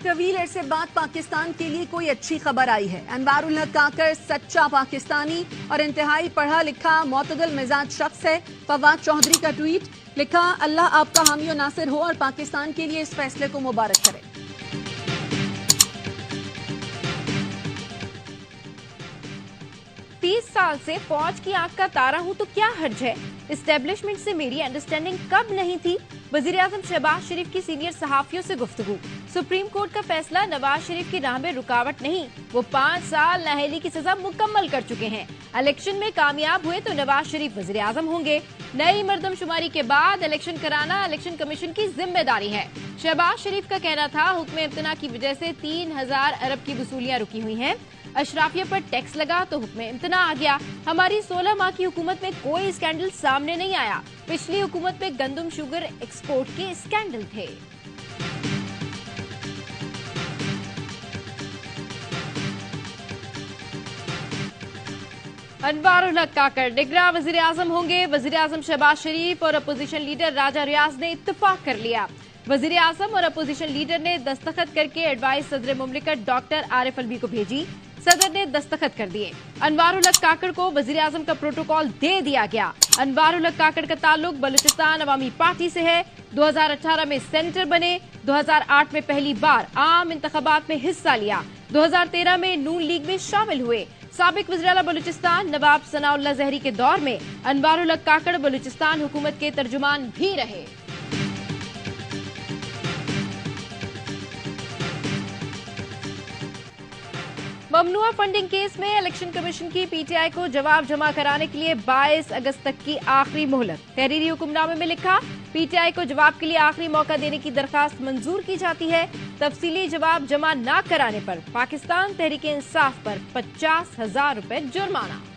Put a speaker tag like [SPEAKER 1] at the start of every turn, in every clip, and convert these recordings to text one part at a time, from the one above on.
[SPEAKER 1] طویل عرصے بعد پاکستان کے لیے کوئی اچھی خبر آئی ہے۔ انوار الحق کاکڑ سچا پاکستانی اور انتہائی پڑھا لکھا معتدل مزاج شخص ہے۔ فواد چوہدری کا ٹویٹ لکھا، اللہ آپ کا حامی و ناصر ہو اور پاکستان کے لیے اس فیصلے کو مبارک کرے۔
[SPEAKER 2] 30 سال سے فوج کی آنکھ کا تارا ہوں تو کیا حرج ہے؟ اسٹیبلشمنٹ سے میری انڈرسٹینڈنگ کب نہیں تھی؟ وزیراعظم شہباز شریف کی سینئر صحافیوں سے گفتگو۔ سپریم کورٹ کا فیصلہ نواز شریف کی راہ میں رکاوٹ نہیں، وہ 5 سال نااہلی کی سزا مکمل کر چکے ہیں۔ الیکشن میں کامیاب ہوئے تو نواز شریف وزیراعظم ہوں گے۔ نئی مردم شماری کے بعد الیکشن کرانا الیکشن کمیشن کی ذمہ داری ہے۔ شہباز شریف کا کہنا تھا حکم امتناع کی وجہ سے 3000 ارب کی وصولیاں رکی ہوئی ہیں، اشرافیہ پر ٹیکس لگا تو حکم امتناع آ گیا۔ ہماری 16 ماہ کی حکومت میں کوئی اسکینڈل سامنے نہیں آیا، پچھلی حکومت میں گندم شوگر ایکسپورٹ کے اسکینڈل تھے۔ انوار الحق کاکڑ نگراں وزیر اعظم ہوں گے۔ وزیر اعظم شہباز شریف اور اپوزیشن لیڈر راجہ ریاض نے اتفاق کر لیا۔ وزیر اعظم اور اپوزیشن لیڈر نے دستخط کر کے ایڈوائز صدر مملکت ڈاکٹر عارف الوی کو بھیجی، صدر نے دستخط کر دیے۔ انوار الحق کاکڑ کو وزیر اعظم کا پروٹوکول دے دیا گیا۔ انوار الحق کاکڑ کا تعلق بلوچستان عوامی پارٹی سے ہے، 2018 میں سینیٹر بنے، 2008 میں پہلی بار عام انتخابات میں حصہ لیا، 2013 میں نون لیگ میں شامل ہوئے۔ سابق وزیراعلی بلوچستان نواب ثناء اللہ زہری کے دور میں انوار الحق کاکڑ بلوچستان حکومت کے ترجمان بھی رہے۔ ممنوعہ فنڈنگ کیس میں الیکشن کمیشن کی پی ٹی آئی کو جواب جمع کرانے کے لیے 22 اگست تک کی آخری مہلت۔ تحریری حکم نامے میں لکھا، پی ٹی آئی کو جواب کے لیے آخری موقع دینے کی درخواست منظور کی جاتی ہے۔ تفصیلی جواب جمع نہ کرانے پر پاکستان تحریک انصاف پر 50,000 روپے جرمانہ۔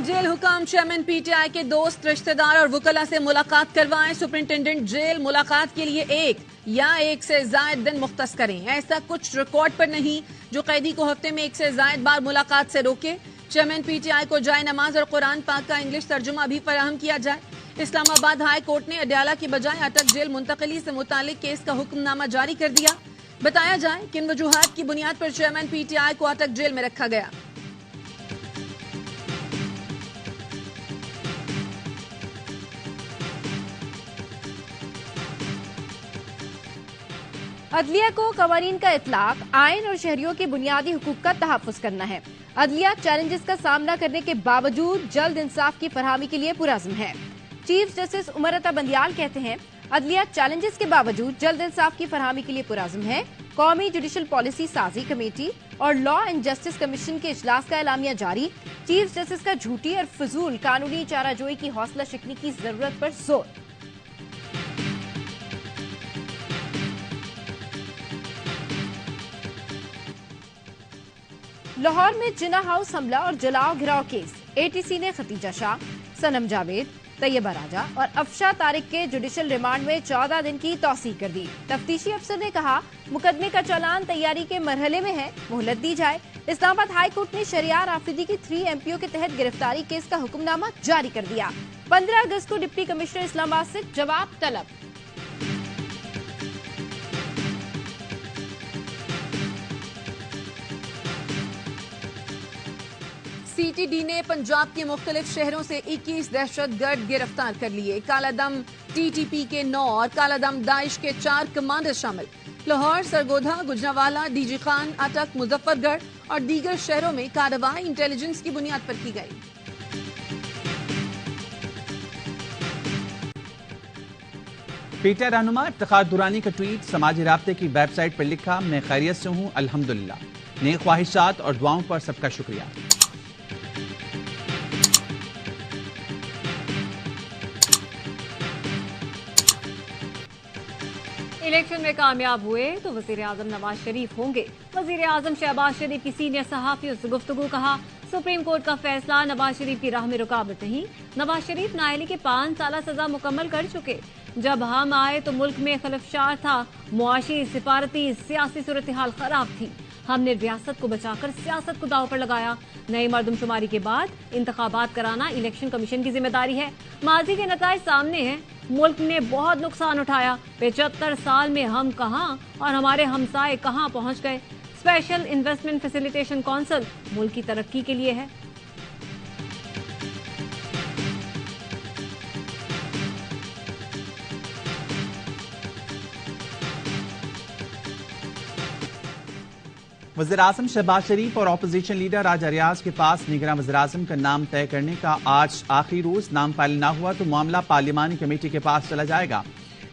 [SPEAKER 1] جیل حکام چیئرمین پی ٹی آئی کے دوست، رشتہ دار اور وکلاء سے ملاقات کروائیں۔ سپرنٹینڈنٹ جیل ملاقات کے لیے 1 یا 1 سے زائد دن مختص کریں۔ ایسا کچھ ریکارڈ پر نہیں جو قیدی کو ہفتے میں 1 سے زائد بار ملاقات سے روکے۔ چیئرمین پی ٹی آئی کو جائے نماز اور قرآن پاک کا انگلش ترجمہ بھی فراہم کیا جائے۔ اسلام آباد ہائی کورٹ نے اڈیالہ کی بجائے اٹک جیل منتقلی سے متعلق کیس کا حکم نامہ جاری کر دیا۔ بتایا جائے کن وجوہات کی بنیاد پر چیئرمین پی ٹی آئی کو اٹک جیل میں رکھا گیا۔
[SPEAKER 2] عدلیہ کو قوانین کا اطلاق، آئین اور شہریوں کے بنیادی حقوق کا تحفظ کرنا ہے۔ عدلیہ چیلنجز کا سامنا کرنے کے باوجود جلد انصاف کی فراہمی کے لیے پرعزم ہے۔ چیف جسٹس عمر عطا بندیال کہتے ہیں، عدلیہ چیلنجز کے باوجود جلد انصاف کی فراہمی کے لیے پرعزم ہے۔ قومی جوڈیشل پالیسی سازی کمیٹی اور لا اینڈ جسٹس کمیشن کے اجلاس کا اعلامیہ جاری۔ چیف جسٹس کا جھوٹی اور فضول قانونی چارہ جوئی کی حوصلہ شکنی کی ضرورت پر زور۔ لاہور میں جناح ہاؤس حملہ اور جلاؤ گھراؤ کیس، اے ٹی سی نے ختیجہ شاہ، صنم جاوید، طیبہ راجہ اور افشاں طارق کے جوڈیشل ریمانڈ میں 14 دن کی توسیع کر دی۔ تفتیشی افسر نے کہا مقدمے کا چالان تیاری کے مرحلے میں ہے، مہلت دی جائے۔ اسلام آباد ہائی کورٹ نے شہریار آفریدی کی 3 ایم پی او کے تحت گرفتاری کیس کا حکم نامہ جاری کر دیا۔ 15 اگست کو ڈپٹی کمشنر اسلام آباد سے جواب طلب۔
[SPEAKER 1] سی ٹی ڈی نے پنجاب کے مختلف شہروں سے 21 دہشت گرد گرفتار کر لیے۔ کالا دم ٹی ٹی پی کے 9 اور کالا دم داعش کے 4 کمانڈر شامل۔ لاہور، سرگودھا، گجرانوالہ، ڈی جی خان، اٹک، مظفر گڑھ اور دیگر شہروں میں کارروائی انٹیلیجنس کی بنیاد پر کی گئی۔
[SPEAKER 3] پی ٹی آئی رہنما افتخار درانی کا ٹویٹ، سماجی رابطے کی ویب سائٹ پر لکھا، میں خیریت سے ہوں الحمدللہ، نیک خواہشات اور دعاؤں پر سب کا شکریہ۔
[SPEAKER 4] الیکشن میں کامیاب ہوئے تو وزیر اعظم نواز شریف ہوں گے۔ وزیر اعظم شہباز شریف کی سینئر صحافیوں سے گفتگو، کہا سپریم کورٹ کا فیصلہ نواز شریف کی راہ میں رکاوٹ نہیں، نواز شریف نااہلی کی 5 سالہ سزا مکمل کر چکے۔ جب ہم آئے تو ملک میں خلفشار تھا، معاشی، سفارتی، سیاسی صورتحال خراب تھی، ہم نے ریاست کو بچا کر سیاست کو داؤ پر لگایا۔ نئی مردم شماری کے بعد انتخابات کرانا الیکشن کمیشن کی ذمہ داری ہے۔ ماضی کے نتائج سامنے ہیں، मुल्क ने बहुत नुकसान उठाया। 75 साल में हम कहां और हमारे हमसाए कहां पहुंच गए। स्पेशल इन्वेस्टमेंट फैसिलिटेशन काउंसिल मुल्क की तरक्की के लिए है।
[SPEAKER 3] वज़ीर-ए-आज़म शहबाज शरीफ और अपोजिशन लीडर राजा रियाज के पास निगरान वज़ीर-ए-आज़म का नाम तय करने का आज आखिरी रोज। नाम फाइल ना हुआ तो मामला पार्लिमानी कमेटी के पास चला जाएगा।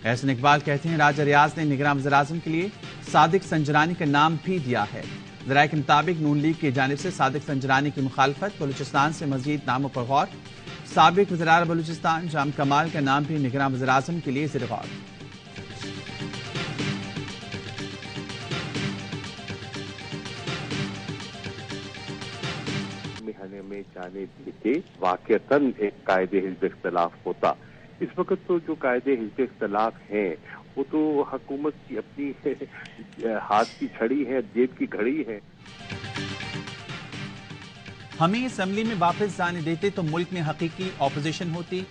[SPEAKER 3] एहसन इकबाल कहते हैं राजा रियाज ने निगरान वज़ीर-ए-आज़म के लिए सादिक संजरानी का नाम भी दिया है। ज़राए के मुताबिक नून लीग की जानिब से सादिक संजरानी की मुखालफत, बलूचिस्तान से मजीद नामों पर गौर। साबिक वज़ीर आला बलूचिस्तान जाम कमाल का नाम भी निगरान वज़ीर-ए-आज़म के लिए ज़ेर गौर।
[SPEAKER 5] में जाने देते वाक़तन एक कायदे हिज़्ब इख्तिलाफ होता। इस वक्त तो जो कायदे हिज़्ब इख्तिलाफ हैं वो तो हुकूमत की अपनी हाथ की छड़ी है, जेब की घड़ी है।
[SPEAKER 3] हमें असेंबली में वापस जाने देते तो मुल्क में हकीकी ऑपोजिशन होती।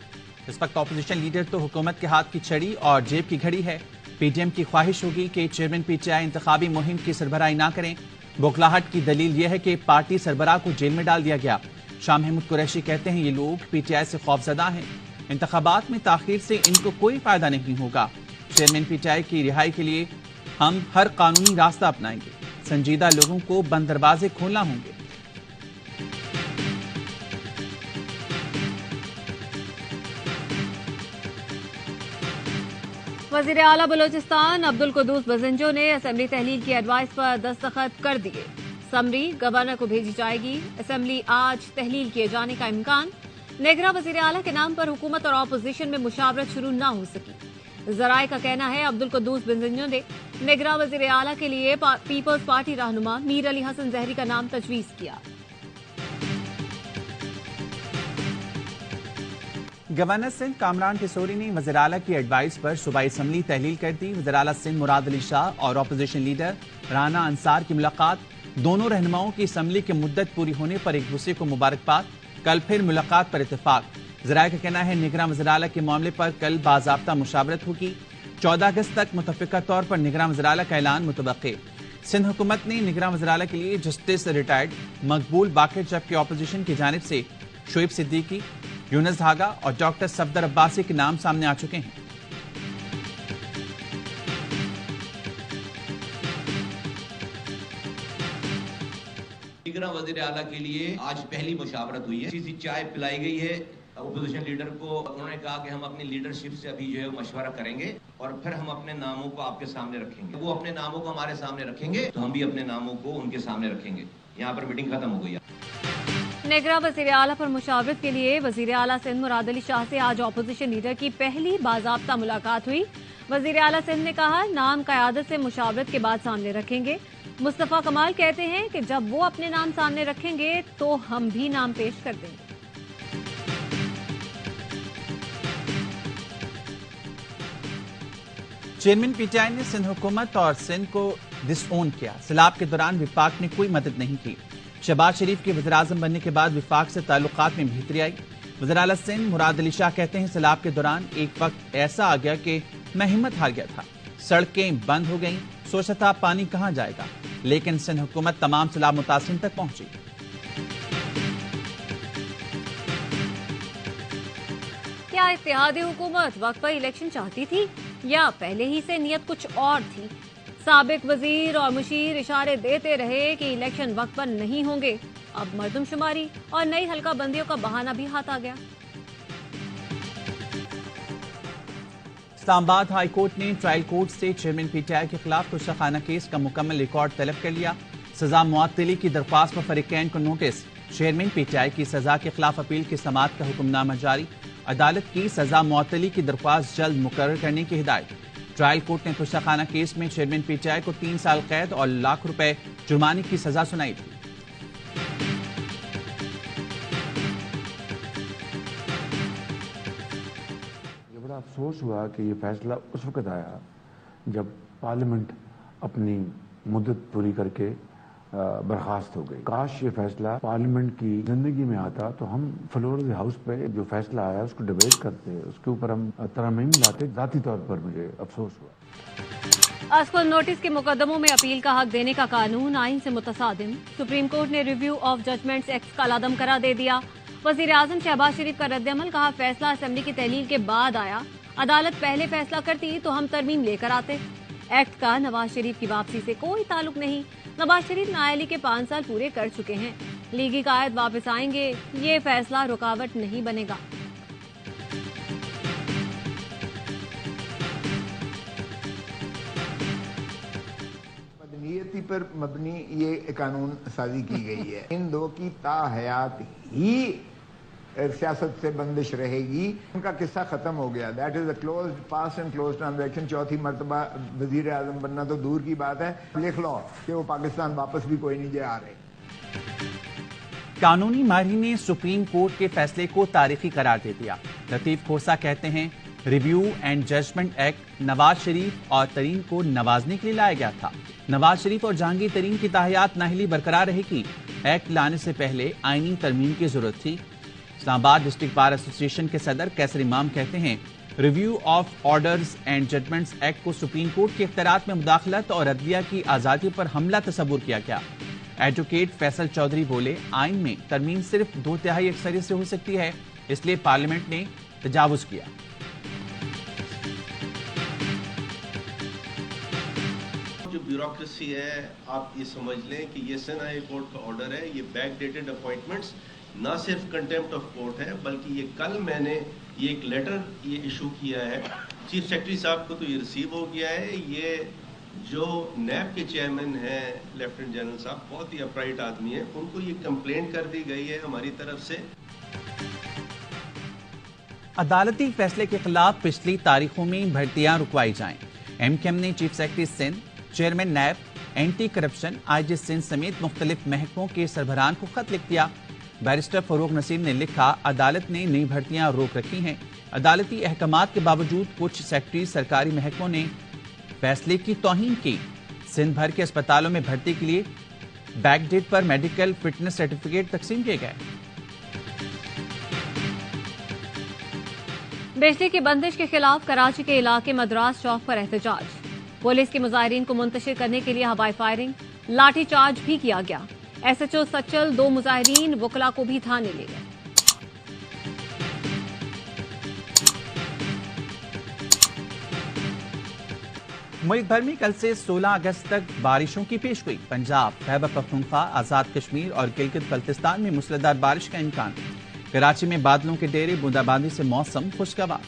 [SPEAKER 3] इस वक्त ऑपोजिशन लीडर तो हुकूमत के हाथ की छड़ी और जेब की घड़ी है। पीटीएम की ख्वाहिश होगी कि चेयरमैन पीटीआई इंतखाबी मुहिम की सरबराही ना करें। बौखलाहट की दलील यह है कि पार्टी सरबराह को जेल में डाल दिया गया। शाह महमूद कुरैशी कहते हैं ये लोग पीटीआई से खौफजदा हैं। इंतखाबात में ताखीर से इनको कोई फायदा नहीं होगा। चेयरमैन पीटीआई की रिहाई के लिए हम हर कानूनी रास्ता अपनाएंगे। संजीदा लोगों को बंद दरवाजे खोलना होंगे।
[SPEAKER 4] वज़ीर आला बलोचिस्तान अब्दुल कुद्दूस बज़ंजो ने असेंबली तहलील की एडवाइस पर दस्तखत कर दिए। समरी गवर्नर को भेजी जाएगी। असेंबली आज तहलील किए जाने का इम्कान। नेगरा वज़ीर आला के नाम पर हुकूमत और अपोजिशन में मुशावरत शुरू न हो सकी। ज़राए का कहना है अब्दुल कुद्दूस बज़ंजो ने नेगरा वज़ीर आला के लिए पीपल्स पार्टी रहनुमा मीर अली हसन ज़हरी का नाम तजवीज़ किया।
[SPEAKER 3] गवर्नर सिंध कामरान किशोरी ने वज़ीर आला की एडवाइस पर सूबाई असम्बली तहलील कर दी। वज़ीर आला सिंध मुराद अली शाह और अपोजिशन लीडर राना अंसार की मुलाकात। दोनों रहनुमाओं की असम्बली की मुद्दत पूरी होने पर एक दूसरे को मुबारकबाद। कल फिर मुलाकात पर इत्तेफाक। ज़राए का कहना है निगरान वज़ीर आला के मामले पर कल बाज़ाब्ता मुशावरत होगी। 14 अगस्त तक मुतफ़िका तौर पर निगरान वज़ीर आला का ऐलान मुतवक्के। सिंध हुकूमत ने निगरान वज़ीर आला के लिए जस्टिस रिटायर्ड मकबूल बाकिर, जबकि अपोजिशन की जानिब से शोएब सिद्दीकी, यूनुस धागा और डॉक्टर सफदर अब्बासी के नाम सामने आ चुके हैं।
[SPEAKER 6] निगरान वज़ीर आला के लिए आज पहली मुशावरत हुई है। सी चाय पिलाई गई है अपोजिशन लीडर को। उन्होंने कहा कि हम अपनी लीडरशिप से अभी जो है मशवरा करेंगे और फिर हम अपने नामों को आपके सामने रखेंगे। वो अपने नामों को हमारे सामने रखेंगे तो हम भी अपने नामों को उनके सामने रखेंगे। यहाँ पर मीटिंग खत्म हो गई है।
[SPEAKER 4] नेगरा वज़ीर आला पर मुशावरत के लिए वज़ीर आला सिंध मुराद अली शाह से आज अपोजिशन लीडर की पहली बाज़ाब्ता मुलाकात हुई। वज़ीर आला सिंध ने कहा नाम क़यादत से मुशावरत के बाद सामने रखेंगे। मुस्तफ़ा कमाल कहते हैं कि जब वो अपने नाम सामने रखेंगे तो हम भी नाम पेश कर देंगे।
[SPEAKER 3] चेयरमैन पीटीआई ने सिंध हुकूमत और सिंध को डिसओन किया। सैलाब के दौरान विफाक ने कोई मदद नहीं की। शहबाज शरीफ के वज़ीर-ए-आज़म बनने के बाद विफाक से ताल्लुकात में बेहतरी आई। वज़ीर आला सिंध मुराद अली शाह कहते हैं सैलाब के दौरान एक वक्त ऐसा आ गया कि मैं हिम्मत हार गया था। सड़कें बंद हो गईं, सोचा था पानी कहां जाएगा, लेकिन सिंध हुकूमत तमाम सैलाब मुतासिन तक पहुंची।
[SPEAKER 4] क्या इत्तेहादी हुकूमत वक्त पर इलेक्शन चाहती थी या पहले ही से नियत कुछ और थी? साबिक वजीर और मुशीर इशारे देते रहे कि इलेक्शन वक्त पर नहीं होंगे। अब मर्दमशुमारी और नई हल्का बंदियों का बहाना भी हाथ आ गया।
[SPEAKER 3] इस्लामाबाद हाई कोर्ट ने ट्रायल कोर्ट से चेयरमैन पीटीआई के खिलाफ तोशाखाना केस का मुकम्मल रिकॉर्ड तलब कर लिया। सजा मुअत्तली की दरख्वास्त पर फरीकैन को नोटिस। चेयरमैन पीटीआई की सजा के खिलाफ अपील की समाअत का हुक्मनामा जारी। अदालत की सजा मुअत्तली की दरख्वास्त जल्द मुकर्रर करने की हिदायत। ट्रायल कोर्ट ने तोशाखाना केस में चेयरमैन पीटीआई को 3 साल कैद और लाख रुपए जुर्माने की सजा सुनाई थी।
[SPEAKER 7] बड़ा अफसोस हुआ कि ये फैसला उस वक्त आया जब पार्लियामेंट अपनी मुद्दत पूरी करके बर्खास्त हो गई। काश ये फैसला पार्लियामेंट की जिंदगी में आता तो हम फ्लोर ऑफ द हाउस पे जो फैसला आया उसको डिबेट करते, उसके ऊपर हम तरमीम लाते। ذاتی طور पर मुझे अफसोस हुआ।
[SPEAKER 4] अस्कुल नोटिस के मुकदमों में अपील का हक देने का कानून आइन से मुतसादिम। सुप्रीम कोर्ट ने रिव्यू ऑफ जजमेंट्स एक्ट का लादम करार दे दिया। वजीर आजम शहबाज शरीफ का रद्दअमल, कहा फैसला असेंबली की तहलील के बाद आया, अदालत पहले फैसला करती तो हम तरमीम लेकर आते। एक्ट का नवाज शरीफ की वापसी से कोई ताल्लुक नहीं। नवाज शरीफ नाअहली के 5 साल पूरे कर चुके हैं। लीगी कायद वापस आएंगे, ये फैसला रुकावट नहीं बनेगा।
[SPEAKER 8] मदनीयती पर मबनी ये कानून साजी की गई है। इन दो की ताहयात ही सियासत से बंदिश रहेगी। उनका किस्सा खत्म हो गया। That is a closed past and closed transaction. चौथी मरतबा वजीर आजम बनना तो दूर की बात है, लिख लो कि वो पाकिस्तान वापस भी कोई नहीं जा रहे।
[SPEAKER 3] कानूनी माहिरीन ने सुप्रीम कोर्ट के फैसले को तारीखी करार दे दिया। लतीफ खोसा कहते हैं review and judgment act Nawaz Sharif और तरीन को नवाजने के लिए लाया गया था। नवाज शरीफ और जहांगीर तरीन की ताहयात नाअहली बरकरार रहेगी। एक्ट लाने से पहले आईनी तरमीम की जरूरत थी। इस्लामाबाद डिस्ट्रिक्ट बार एसोसिएशन के सदर कैसर इमाम कहते हैं review of orders and judgments act को सुप्रीम कोर्ट के इख्तियारात में मुदाखलत और अदलिया की आज़ादी पर हमला तस्वुर किया गया। एडवोकेट फैसल चौधरी बोले आइन में तरमीम सिर्फ 2/3 अक्सरियत से हो सकती है, इसलिए पार्लियामेंट ने तजावुज किया।
[SPEAKER 9] जो ब्यूरोक्रेसी है, आप ये समझ लें कि ये सेना हाई कोर्ट का ऑर्डर है, ये बैक डेटेड अपॉइंटमेंट्स ना सिर्फ कंटेम्प्ट ऑफ कोर्ट है, बल्कि ये कल मैंने ये एक लेटर ये इशू किया है चीफ सेक्रेटरी साहब को, तो ये रिसीव हो गया है। ये जो नैब के चेयरमैन हैं लेफ्टिनेंट जनरल साहब, बहुत ही अपराइट आदमी है, उनको ये कंप्लेंट कर दी गई है हमारी तरफ से।
[SPEAKER 3] अदालती फैसले के खिलाफ पिछली तारीखों में भर्तियां रुकवाई जाएं। एमकेएम ने चीफ सेक्रेटरी सिंध, चेयरमैन नैब, एंटी करप्शन, आईजी सिंध समेत मुख्तलिफ महकमों के सरबराहान को खत लिख दिया। बैरिस्टर फरूक नसीम ने लिखा अदालत ने नई भर्तियां रोक रखी हैं। अदालती अहकामात के बावजूद कुछ सेक्रेटरी सरकारी महकमों ने फैसले की तौहीन की। सिंध भर के अस्पतालों में भर्ती के लिए बैकडेट पर मेडिकल फिटनेस सर्टिफिकेट तकसीम किए गए।
[SPEAKER 4] बिजली की बंदिश के खिलाफ कराची के इलाके मद्रास चौक पर एहतजाज। पुलिस के मुजाहिरीन को मुंतशिर करने के लिए हवाई फायरिंग, लाठी चार्ज भी किया गया। एसएचओ सचल 2 मुजाहिरीन वकला को भी थाने ले गए।
[SPEAKER 3] मुल्क भर में कल से 16 अगस्त तक बारिशों की पेशगोई। पंजाब, खैबर पख्तूनख्वा, आजाद कश्मीर और गिलगित बल्तिस्तान में मूसलाधार बारिश का इम्कान। कराची में बादलों के डेरे, बूंदाबांदी से मौसम खुशगवार।